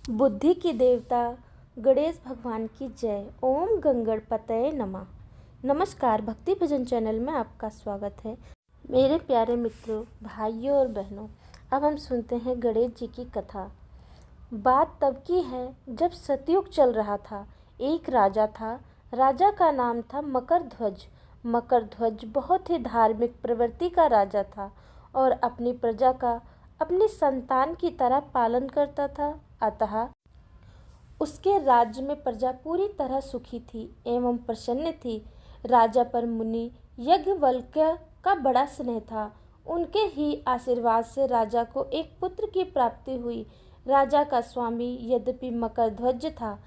बुद्धि की देवता गणेश भगवान की जय। ओम गंगणपतये नमः। नमस्कार, भक्ति भजन चैनल में आपका स्वागत है। मेरे प्यारे मित्रों, भाइयों और बहनों, अब हम सुनते हैं गणेश जी की कथा। बात तब की है जब सतयुग चल रहा था। एक राजा था। राजा का नाम था मकरध्वज। मकरध्वज बहुत ही धार्मिक प्रवृत्ति का राजा था और अपनी प्रजा का अपनी संतान की तरह पालन करता था। अतः उसके राज्य में प्रजा पूरी तरह सुखी थी एवं प्रसन्न थी। राजा पर मुनि याज्ञवल्क्य का बड़ा स्नेह था। उनके ही आशीर्वाद से राजा को एक पुत्र की प्राप्ति हुई। राजा का स्वामी यद्यपि मकरध्वज था,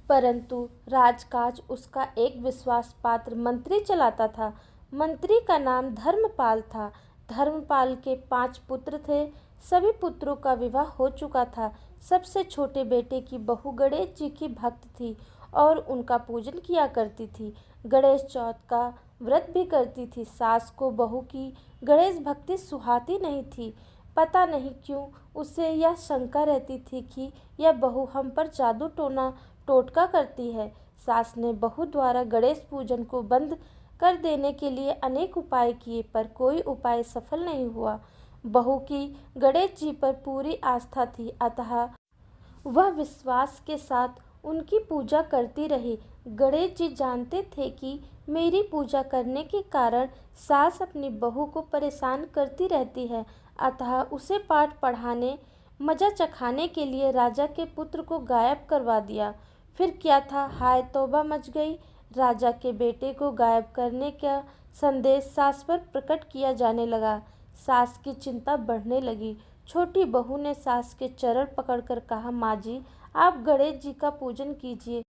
परंतु राजकाज उसका एक विश्वास पात्र मंत्री चलाता था। मंत्री का नाम धर्मपाल था। धर्मपाल के 5 पुत्र थे। सभी पुत्रों का विवाह हो चुका था। सबसे छोटे बेटे की बहू गणेश जी की भक्त थी और उनका पूजन किया करती थी। गणेश चौथ का व्रत भी करती थी। सास को बहू की गणेश भक्ति सुहाती नहीं थी। पता नहीं क्यों उसे यह शंका रहती थी कि यह बहू हम पर जादू टोना टोटका करती है। सास ने बहू द्वारा गणेश पूजन को बंद कर देने के लिए अनेक उपाय किए, पर कोई उपाय सफल नहीं हुआ। बहू की गणेश जी पर पूरी आस्था थी, अतः वह विश्वास के साथ उनकी पूजा करती रही। गणेश जी जानते थे कि मेरी पूजा करने के कारण सास अपनी बहू को परेशान करती रहती है, अतः उसे पाठ पढ़ाने मजा चखाने के लिए राजा के पुत्र को गायब करवा दिया। फिर क्या था, हाय तौबा मच गई। राजा के बेटे को गायब करने का संदेश सास पर प्रकट किया जाने लगा। सास की चिंता बढ़ने लगी। छोटी बहू ने सास के चरण पकड़कर कहा, माँ जी, आप गणेश जी का पूजन कीजिए।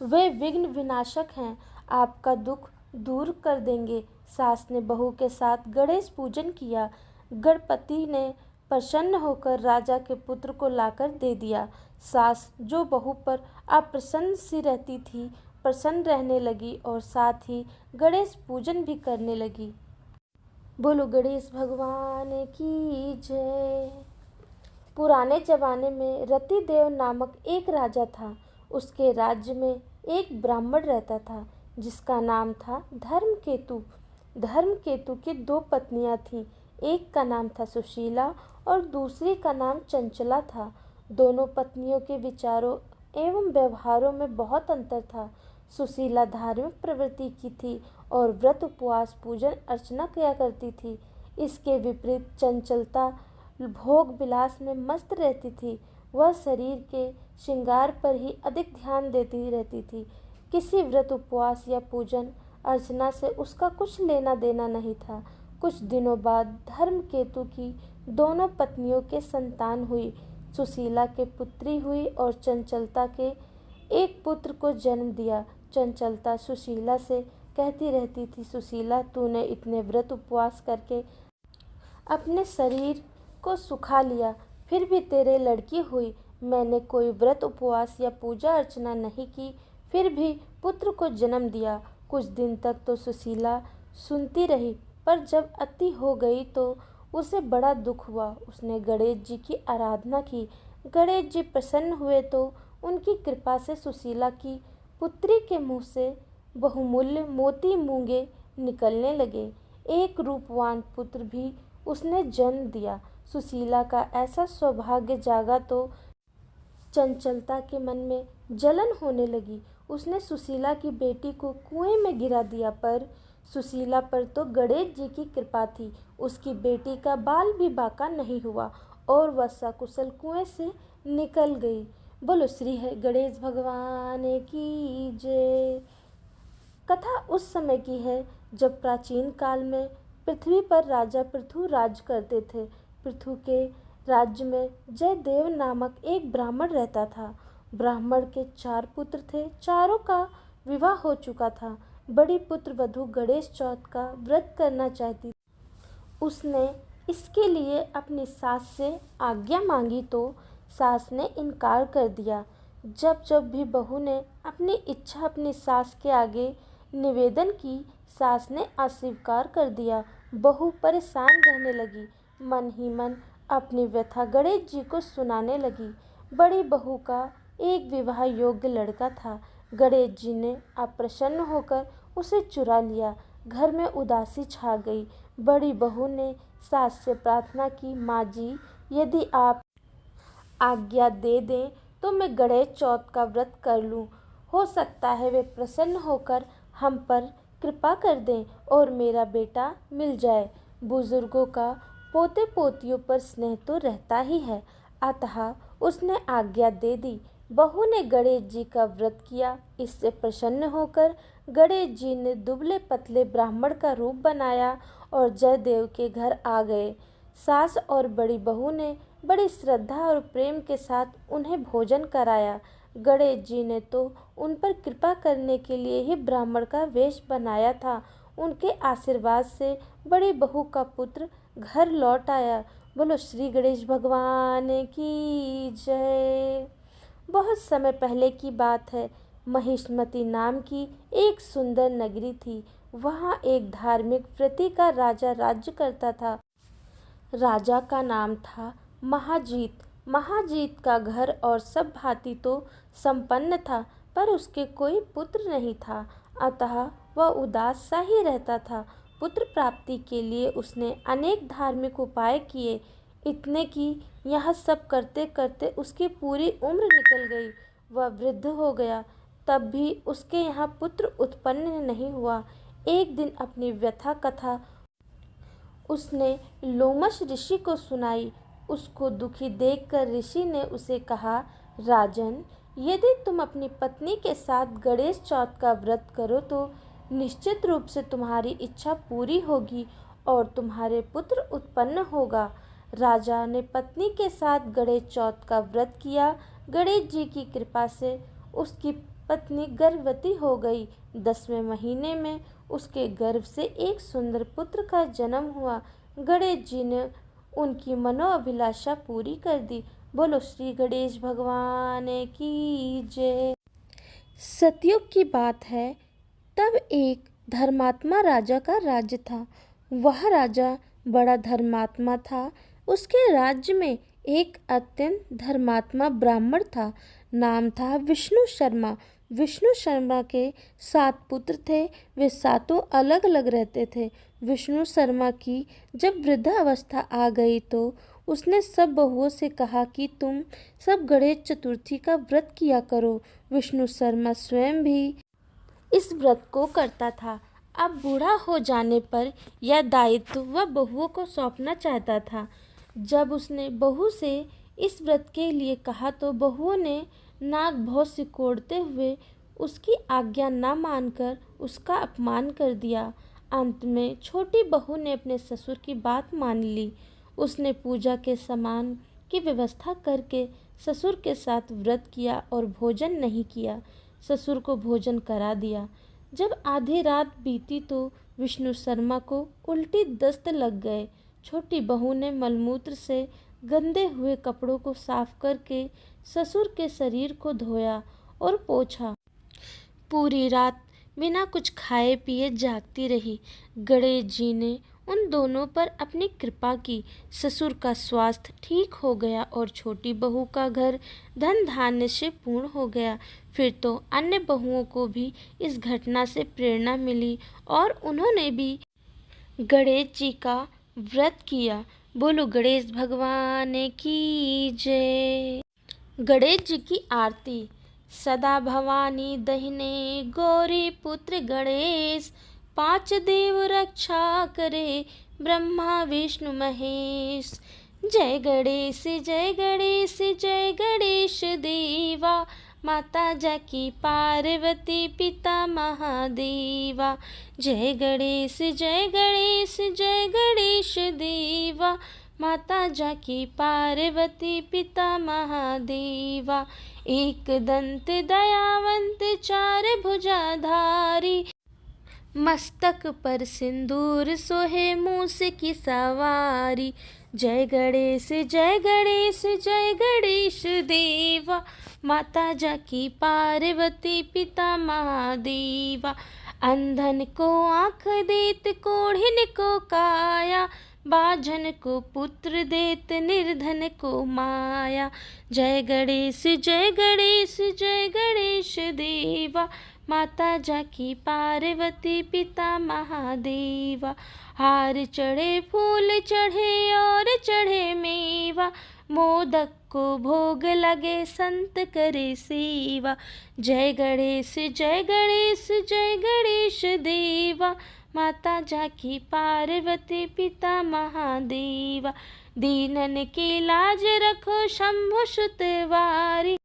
वे विघ्न विनाशक हैं, आपका दुख दूर कर देंगे। सास ने बहू के साथ गणेश पूजन किया। गणपति ने प्रसन्न होकर राजा के पुत्र को लाकर दे दिया। सास, जो बहू पर अप्रसन्न सी रहती थी, प्रसन्न रहने लगी और साथ ही गणेश पूजन भी करने लगी। बोलो गणेश भगवान की जय। पुराने जमाने में रतिदेव नामक एक राजा था। उसके राज्य में एक ब्राह्मण रहता था जिसका नाम था धर्मकेतु। धर्मकेतु की 2 पत्नियां थीं। एक का नाम था सुशीला और दूसरी का नाम चंचला था। दोनों पत्नियों के विचारों एवं व्यवहारों में बहुत अंतर था। सुशीला धार्मिक प्रवृत्ति की थी और व्रत उपवास पूजन अर्चना किया करती थी। इसके विपरीत चंचलता भोग विलास में मस्त रहती थी। वह शरीर के श्रृंगार पर ही अधिक ध्यान देती रहती थी। किसी व्रत उपवास या पूजन अर्चना से उसका कुछ लेना देना नहीं था। कुछ दिनों बाद धर्मकेतु की दोनों पत्नियों के संतान हुई। सुशीला के पुत्री हुई और चंचलता के एक पुत्र को जन्म दिया। चंचलता सुशीला से कहती रहती थी, सुशीला, तूने इतने व्रत उपवास करके अपने शरीर को सुखा लिया, फिर भी तेरे लड़की हुई। मैंने कोई व्रत उपवास या पूजा अर्चना नहीं की, फिर भी पुत्र को जन्म दिया। कुछ दिन तक तो सुशीला सुनती रही, पर जब अति हो गई तो उसे बड़ा दुख हुआ। उसने गणेश जी की आराधना की। गणेश जी प्रसन्न हुए तो उनकी कृपा से सुशीला की पुत्री के मुंह से बहुमूल्य मोती मूंगे निकलने लगे। एक रूपवान पुत्र भी उसने जन्म दिया। सुशीला का ऐसा सौभाग्य जागा तो चंचलता के मन में जलन होने लगी। उसने सुशीला की बेटी को कुएं में गिरा दिया, पर सुशीला पर तो गणेश जी की कृपा थी। उसकी बेटी का बाल भी बाका नहीं हुआ और वह सकुशल कुएं से निकल गई। बोलो श्री है गणेश भगवान की जय। कथा उस समय की है जब प्राचीन काल में पृथ्वी पर राजा पृथु राज करते थे। पृथु के राज्य में जयदेव नामक एक ब्राह्मण रहता था। ब्राह्मण के 4 पुत्र थे। चारों का विवाह हो चुका था। बड़ी पुत्र वधू गणेश चौथ का व्रत करना चाहती। उसने इसके लिए अपनी सास से आज्ञा मांगी तो सास ने इनकार कर दिया। जब जब भी बहू ने अपनी इच्छा अपनी सास के आगे निवेदन की, सास ने अस्वीकार कर दिया। बहू परेशान रहने लगी। मन ही मन अपनी व्यथा गणेश जी को सुनाने लगी। बड़ी बहू का एक विवाह योग्य लड़का था। गणेश जी ने अप्रसन्न होकर उसे चुरा लिया। घर में उदासी छा गई। बड़ी बहू ने सास से प्रार्थना की, माँ जी, यदि आप आज्ञा दे दें तो मैं गणेश चौथ का व्रत कर लूं। हो सकता है वे प्रसन्न होकर हम पर कृपा कर दें और मेरा बेटा मिल जाए। बुजुर्गों का पोते पोतियों पर स्नेह तो रहता ही है। अतः उसने आज्ञा दे दी। बहू ने गणेश जी का व्रत किया। इससे प्रसन्न होकर गणेश जी ने दुबले पतले ब्राह्मण का रूप बनाया और जयदेव के घर आ गए। सास और बड़ी बहू ने बड़ी श्रद्धा और प्रेम के साथ उन्हें भोजन कराया। गणेश जी ने तो उन पर कृपा करने के लिए ही ब्राह्मण का वेश बनाया था। उनके आशीर्वाद से बड़ी बहू का पुत्र घर लौट आया। बोलो श्री गणेश भगवान की जय। बहुत समय पहले की बात है। महिष्मती नाम की एक सुंदर नगरी थी। वहाँ एक धार्मिक वृत्ति का राजा राज्य करता था। राजा का नाम था महाजीत। महाजीत का घर और सब भांति तो संपन्न था, पर उसके कोई पुत्र नहीं था। अतः वह उदास सा ही रहता था। पुत्र प्राप्ति के लिए उसने अनेक धार्मिक उपाय किए। इतने कि यह सब करते करते उसकी पूरी उम्र निकल गई। वह वृद्ध हो गया, तब भी उसके यहाँ पुत्र उत्पन्न नहीं हुआ। एक दिन अपनी व्यथा कथा उसने लोमश ऋषि को सुनाई। उसको दुखी देखकर ऋषि ने उसे कहा, राजन, यदि तुम अपनी पत्नी के साथ गणेश चौथ का व्रत करो तो निश्चित रूप से तुम्हारी इच्छा पूरी होगी और तुम्हारे पुत्र उत्पन्न होगा। राजा ने पत्नी के साथ गणेश चौथ का व्रत किया। गणेश जी की कृपा से उसकी पत्नी गर्भवती हो गई। 10वें महीने में उसके गर्भ से एक सुंदर पुत्र का जन्म हुआ। गणेश जी ने उनकी मनोअभिलाषा पूरी कर दी। बोलो श्री गणेश भगवान की जय। सतयुग की बात है। तब एक धर्मात्मा राजा का राज्य था। वह राजा बड़ा धर्मात्मा था। उसके राज्य में एक अत्यंत धर्मात्मा ब्राह्मण था। नाम था विष्णु शर्मा। विष्णु शर्मा के 7 पुत्र थे। वे सातों अलग अलग रहते थे। विष्णु शर्मा की जब वृद्धावस्था आ गई तो उसने सब बहुओं से कहा कि तुम सब गणेश चतुर्थी का व्रत किया करो। विष्णु शर्मा स्वयं भी इस व्रत को करता था। अब बूढ़ा हो जाने पर यह दायित्व वह बहुओं को सौंपना चाहता था। जब उसने बहू से इस व्रत के लिए कहा तो बहुओं ने नाक भौं सिकोड़ते हुए उसकी आज्ञा न मानकर उसका अपमान कर दिया। अंत में छोटी बहू ने अपने ससुर की बात मान ली। उसने पूजा के सामान की व्यवस्था करके ससुर के साथ व्रत किया और भोजन नहीं किया। ससुर को भोजन करा दिया। जब आधी रात बीती तो विष्णु शर्मा को उल्टी दस्त लग गए। छोटी बहू ने मलमूत्र से गंदे हुए कपड़ों को साफ करके ससुर के शरीर को धोया और पोंछा। पूरी रात बिना कुछ खाए पिए जागती रही। गणेश जी ने उन दोनों पर अपनी कृपा की। ससुर का स्वास्थ्य ठीक हो गया और छोटी बहू का घर धन धान्य से पूर्ण हो गया। फिर तो अन्य बहुओं को भी इस घटना से प्रेरणा मिली और उन्होंने भी गणेश जी का व्रत किया। बोलो गणेश भगवान की जय। गणेश जी की आरती। सदा भवानी दहिने गौरी पुत्र गणेश, 5 देव रक्षा करे ब्रह्मा विष्णु महेश। जय गणेश जय गणेश जय गणेश देवा, माता जाकी पार्वती पिता महादेवा। जय गणेश जय गणेश जय गणेश देवा, माता जाकी पार्वती पिता महादेवा। एक दंत दयावंत 4 भुजाधारी, मस्तक पर सिंदूर सोहे मूस की सवारी। जय गणेश जय गणेश जय गणेश देवा, माता जाकी पार्वती पिता महादेवा। अंधन को आँख देत कोढ़िन को काया, बाझन को पुत्र देत निर्धन को माया। जय गणेश जय गणेश जय गणेश देवा, माता जाकी पार्वती पिता महादेवा। हार चढ़े फूल चढ़े और चढ़े मेवा, मोदक को भोग लगे संत करे सेवा। जय गणेश जय गणेश जय गणेश देवा, माता जाकी पार्वती पिता महादेवा। दीनन की लाज रखो शंभु सुत वारी,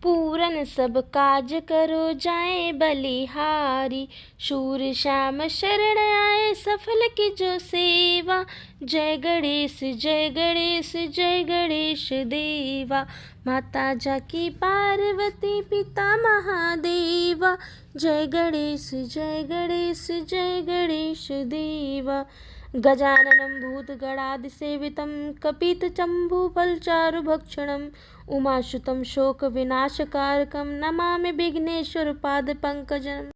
पूरन सब काज करो जाए बलिहारी। शूर श्याम शरण आए सफल की जो सेवा, जय गणेश जय गणेश जय गणेश देवा, माता जाकी पार्वती पिता महादेवा। जय गणेश जय गणेश जय गणेश देवा। गजाननं भूतगणादिसेवितं कपितजम्बूफलचारुभक्षणम् उमासुतं शोकविनाशकारकं नमामि विघ्नेश्वरपादपङ्कजम्।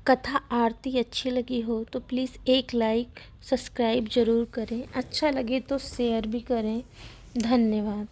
कथा आरती अच्छी लगी हो तो प्लीज़ एक लाइक सब्सक्राइब ज़रूर करें, अच्छा लगे तो शेयर भी करें। धन्यवाद।